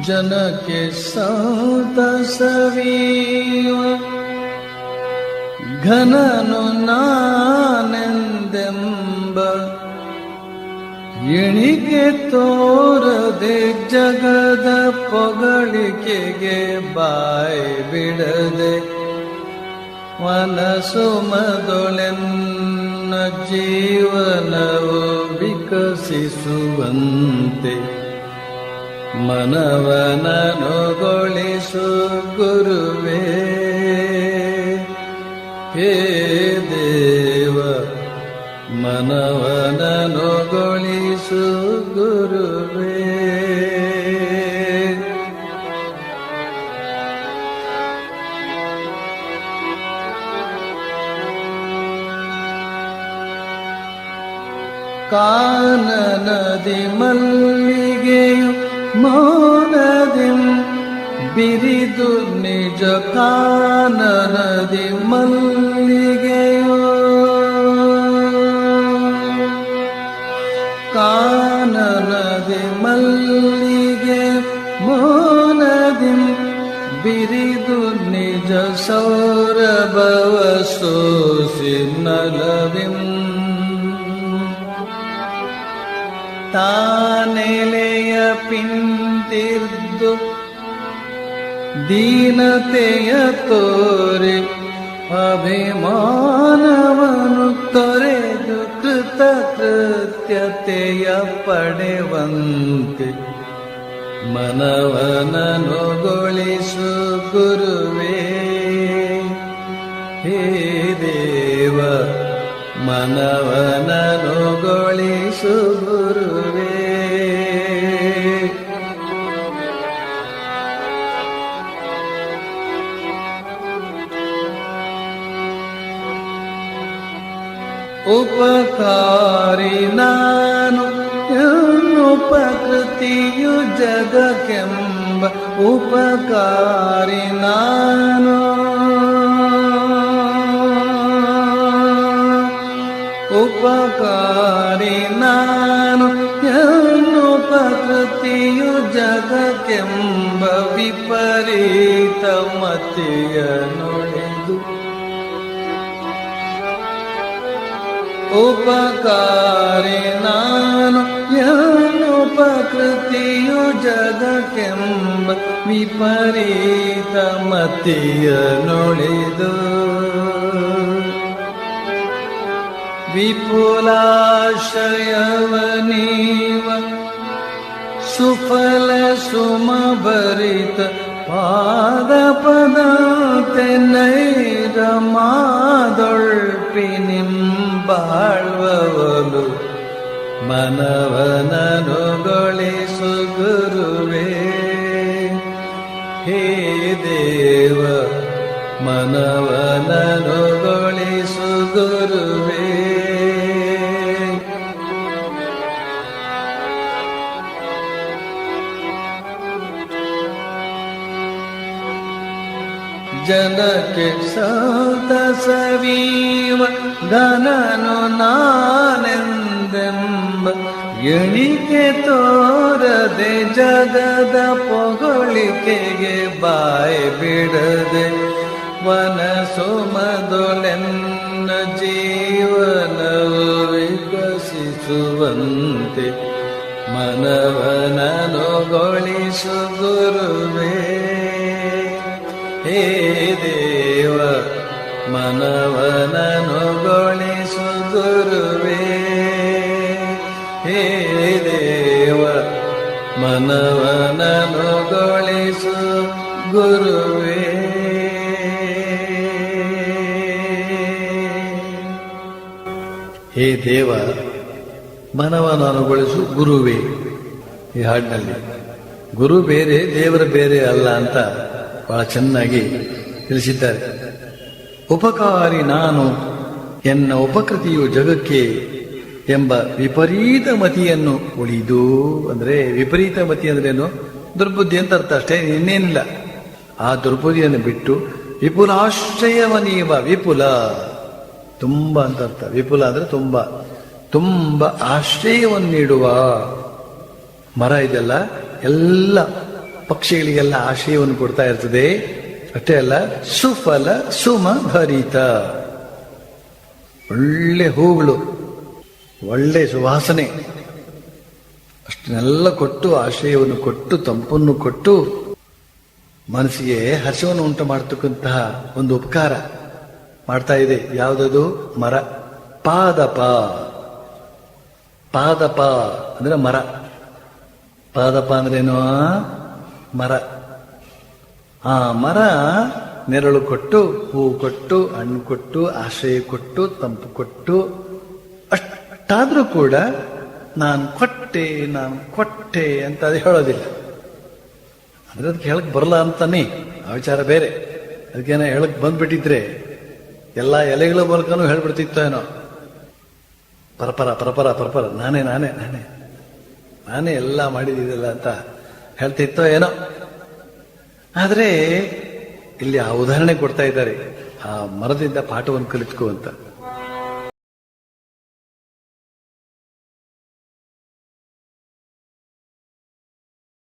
ಜನಕ್ಕೆ ಸಂತಸವೀವ ಘನನು ನಾನೆಂದೆಂಬ ಎಣಿಕೆ ತೋರದೆ ಜಗದ ಪೊಗಳಿಕೆಗೆ ಬಾಯಿ ಬಿಡದೆ ಮನಸ್ಸು ಮದೊಳೆನ್ನ ಜೀವನವು ವಿಕಸಿಸುವಂತೆ ಮನವನನುಗೊಳಿಸು ಗುರುವೇ. ಹೇ ದೇವ ಮನವನನುಗೊಳಿಸು ಗುರುವೇ. ಕಾನನದಿ ಮಲ್ಲಿಗೆಯು ಮೌನದಿಂ ಬಿರಿದು ನಿಜ ಕಾನನದಿ ಮಲ್ಲಿಗೆಯು ಕಾನನದಿ ಮಲ್ಲಿಗೆ ಮೌನದಿಂ ಬಿರಿದು ನಿಜ ಸೌರಭವ ಸೋಸಿ ನಲವಿಂ ತಾನೆಲೆಯ ಪಿಂತಿರ್ದು ದೀನತೆಯ ತೋರೆ ಅಭಿಮಾನವನು ತೊರೆದು ಕೃತಕೃತ್ಯತೆಯ ಪಡೆವಂತೆ ಮನವನನುಗೊಳಿಸು ಗುರುವೇ. ಹೇ ದೇವ ಮನವನನುಗೊಳಿಸು ಗುರುವೇ. ಉಪಕಾರಿ ನಾನು ಉಪಕೃತಿಯು ಜಗಕ್ಕೆಂಬ ಉಪಕಾರಿ ನಾನು ಉಪಕಾರಿ ನಾನು ಉಪಕೃತಿಯು ಜಗಕ್ಕೆಂಬ ವಿಪರೀತ ಮತಿಯ ನುಡಿದು ಉಪಕಾರಿ ನಾನು ಉಪಕೃತಿಯು ಜಗಕ್ಕೆಂಬ ವಿಪರೀತ ಮತಿಯ ನುಡಿದು ವಿಪುಲಾಶ್ರಯವನೀವ ಸುಫಲ ಸುಮಭರಿತ ಪಾದ ಪದತೆ ನೈರ ಮಾದೊಳ್ಪಿನಿಂಬಾಳ್ವವಲು ಮನವನನುಗೊಳಿಸು ಗುರುವೇ. ಹೇ ದೇವ ಮನವನನುಗೊಳಿಸು ಗುರುವೇ. ಜನಕ್ಕೆ ಸಂತಸವೀವ ಘನನು ನಾನೆಂದೆಂಬ ಎಣಿಕೆ ತೋರದೆ ಜಗದ ಪೊಗಳಿಕೆಗೆ ಬಾಯಿ ಬಿಡದೆ ಮನಸ್ಸು ಮದೊಳೆನ್ನ ಜೀವನವು ವಿಕಸಿಸುವಂತೆ ಮನವನನುಗೊಳಿಸು ಗುರುವೇ. ಹೇ ದೇವ ಮನವನನುಗೊಳಿಸು ಗುರುವೇ. ಹೇ ದೇವ ಮನವನನುಗೊಳಿಸು ಗುರುವೇ. ಹೇ ದೇವ ಮನವನನುಗೊಳಿಸು ಗುರುವೇ. ಈ ಹಾಡಿನಲ್ಲಿ ಗುರು ಬೇರೆ ದೇವರ ಬೇರೆ ಅಲ್ಲ ಅಂತ ಬಹಳ ಚೆನ್ನಾಗಿ ತಿಳಿಸಿದ್ದಾರೆ. ಉಪಕಾರಿ ನಾನು ಎನ್ನ ಉಪಕೃತಿಯು ಜಗಕ್ಕೆ ಎಂಬ ವಿಪರೀತ ಮತಿಯನ್ನು ಉಳಿದು, ಅಂದ್ರೆ ವಿಪರೀತ ಮತಿ ಅಂದ್ರೇನು? ದುರ್ಬುದ್ಧಿ ಅಂತ ಅರ್ಥ, ಅಷ್ಟೇ, ಇನ್ನೇನಿಲ್ಲ. ಆ ದುರ್ಬುದ್ಧಿಯನ್ನು ಬಿಟ್ಟು ವಿಪುಲಾಶ್ರಯವನೀವ, ವಿಪುಲ ತುಂಬ ಅಂತ ಅರ್ಥ. ವಿಪುಲ ಅಂದ್ರೆ ತುಂಬ, ತುಂಬ ಆಶ್ರಯವನ್ನು ನೀಡುವ ಮರ ಇದೆಲ್ಲ, ಎಲ್ಲ ಪಕ್ಷಿಗಳಿಗೆಲ್ಲ ಆಶಯವನ್ನು ಕೊಡ್ತಾ ಇರ್ತದೆ. ಅಷ್ಟೇ ಅಲ್ಲ, ಸುಫಲ ಸುಮ ಭರಿತ, ಒಳ್ಳೆ ಹೂಗಳು, ಒಳ್ಳೆ ಸುವಾಸನೆ, ಅಷ್ಟನ್ನೆಲ್ಲ ಕೊಟ್ಟು, ಆಶಯವನ್ನು ಕೊಟ್ಟು, ತಂಪನ್ನು ಕೊಟ್ಟು, ಮನಸ್ಸಿಗೆ ಹರ್ಷವನ್ನು ಉಂಟು ಮಾಡತಕ್ಕಂತಹ ಒಂದು ಉಪಕಾರ ಮಾಡ್ತಾ ಇದೆ. ಯಾವುದದು? ಮರ. ಪಾದಪ. ಪಾದಪ ಅಂದ್ರೆ ಮರ. ಪಾದಪ ಅಂದ್ರೇನು? ಮರ. ಆ ಮರ ನೆರಳು ಕೊಟ್ಟು, ಹೂ ಕೊಟ್ಟು, ಹಣ್ಣು ಕೊಟ್ಟು, ಆಶ್ರಯ ಕೊಟ್ಟು, ತಂಪು ಕೊಟ್ಟು, ಅಷ್ಟಾದ್ರೂ ಕೂಡ ನಾನು ಕೊಟ್ಟೆ ಅಂತ ಅದು ಹೇಳೋದಿಲ್ಲ. ಅಂದ್ರೆ ಅದಕ್ಕೆ ಹೇಳಕ್ ಬರಲ್ಲ ಅಂತಾನೆ, ಆ ವಿಚಾರ ಬೇರೆ. ಅದಕ್ಕೇನೋ ಹೇಳಕ್ ಬಂದ್ಬಿಟ್ಟಿದ್ರೆ ಎಲ್ಲ ಎಲೆಗಳ ಮೂಲಕನೂ ಹೇಳ್ಬಿಡ್ತಿತ್ತೋ ಏನೋ, ಪರಪರ ನಾನೇ ಎಲ್ಲ ಮಾಡಿದಿಲ್ಲ ಅಂತ ಹೇಳ್ತಿತ್ತೋ ಏನೋ. ಆದ್ರೆ ಇಲ್ಲಿ ಆ ಉದಾಹರಣೆ ಕೊಡ್ತಾ ಇದ್ದಾರೆ, ಆ ಮರದಿಂದ ಪಾಠವನ್ನು ಕಲಿತ್ಕೋ ಅಂತ.